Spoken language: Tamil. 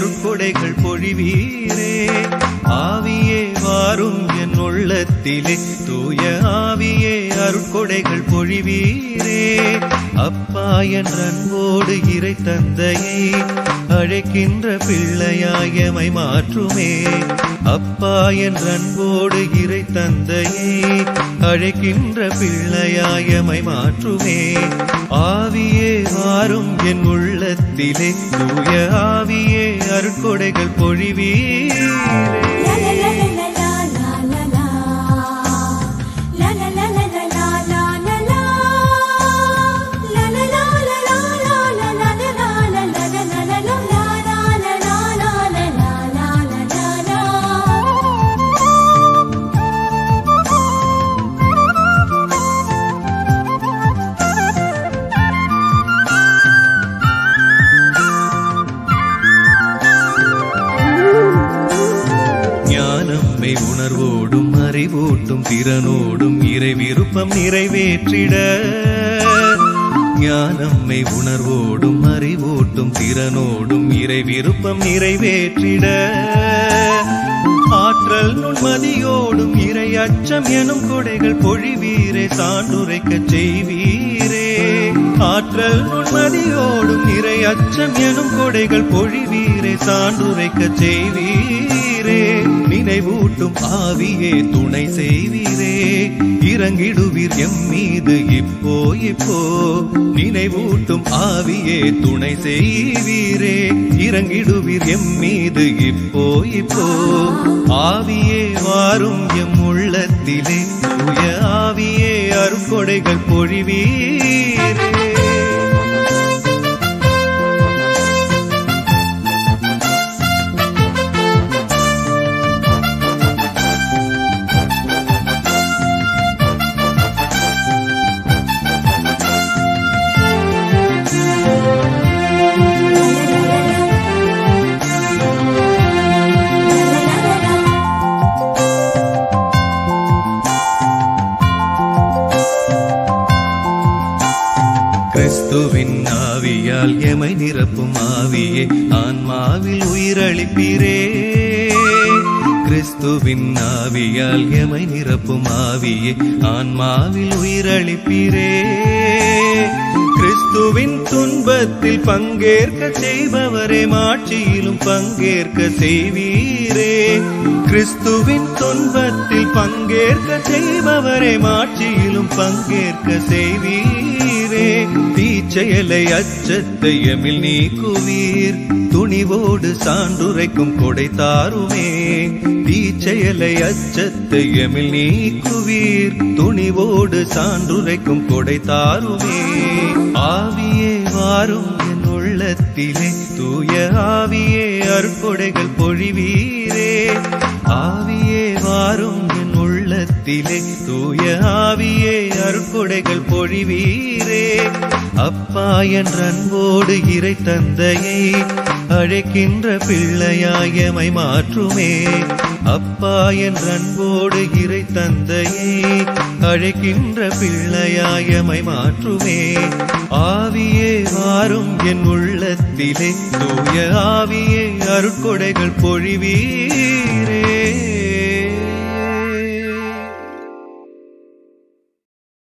அருட்கொடைகள் பொழிவீரே. ஆவியே வாரும் என் உள்ளத்திலே, தூய ஆவியே அருட்கொடைகள் பொழிவீரே. அப்பா என்ற அன்போடு இறை தந்தையை அழைக்கின்ற பிள்ளையாயமை மாற்றுமே. அப்பா என்ற அன்போடு இறை தந்தையை அழைக்கின்ற பிள்ளையாயமை மாற்றுமே. ஆவியே வாரும் என் உள்ளத்திலே, தூய ஆவியே அருட்கொடைகள் பொழிவீரே. உணர்வோடும் அறிவூட்டும் திறனோடும் இறை விருப்பம் நிறைவேற்றிட. ஞானம்மை உணர்வோடும் அறிவூட்டும் திறனோடும் இறை விருப்பம் நிறைவேற்றிட. ஆற்றல் நுண்மதியோடும் இறை அச்சம் எனும் கொடைகள் பொழிவீரே, சான்றுரைக்க செய்வீரே. ஆற்றல் நுண்மதியோடும் இறை அச்சம் எனும் கொடைகள் பொழிவீரே, சான்றுரைக்க செய்வீரே. நினைவூட்டும் ஆவியே துணை செய்வீரே, இறங்கிடுவீர் எம் மீது இப்போ இப்போ. நினைவூட்டும் ஆவியே துணை செய்வீரே, இறங்கிடுவீர் எம் மீது இப்போ இப்போ. ஆவியே வாரும் எம் உள்ளத்திலே, தூய ஆவியே அருட்கொடைகள் பொழிவீரே. கிறிஸ்துவின் ஆவியால் எமை நிரப்பும் ஆவியே, ஆன்மாவில் உயிரளிப்பீரே. கிறிஸ்துவின் ஆவியால் எமை நிரப்பும் ஆவியே, ஆன்மாவில் உயிரளிப்பீரே. கிறிஸ்துவின் துன்பத்தில் பங்கேற்க செய்பவரே, மாட்சியிலும் பங்கேற்க செய்வீரே. கிறிஸ்துவின் துன்பத்தில் பங்கேற்க செய்பவரே, மாட்சியிலும் பங்கேற்க செய்வீரே. தீச்செயலை அச்சத்தை எமில் நீக்குவீர், துணிவோடு சான்றுரைக்கும் கொடை தாருமே. தீச்செயலை அச்சத்தை எமில் நீக்குவீர், துணிவோடு சான்றுரைக்கும் கொடை தாருமே. ஆவியே வாரும் என் உள்ளத்திலே, தூய ஆவியே அருட்கொடைகள் பொழிவீரே. ஆவியே வாரும் என் உள்ளத்திலே, தூய ஆவியே அருட்கொடைகள் பொழிவீரே. அப்பா என்ற அன்போடு இறை தந்தையை அழைக்கின்ற பிள்ளையாயமை மாற்றுமே. அப்பா என்ற அன்போடு இறை தந்தையை அழைக்கின்ற பிள்ளையாயமை மாற்றுமே. ஆவியே வாரும் என் உள்ளத்திலே, தூய ஆவியே அருட்கொடைகள் பொழிவீரே.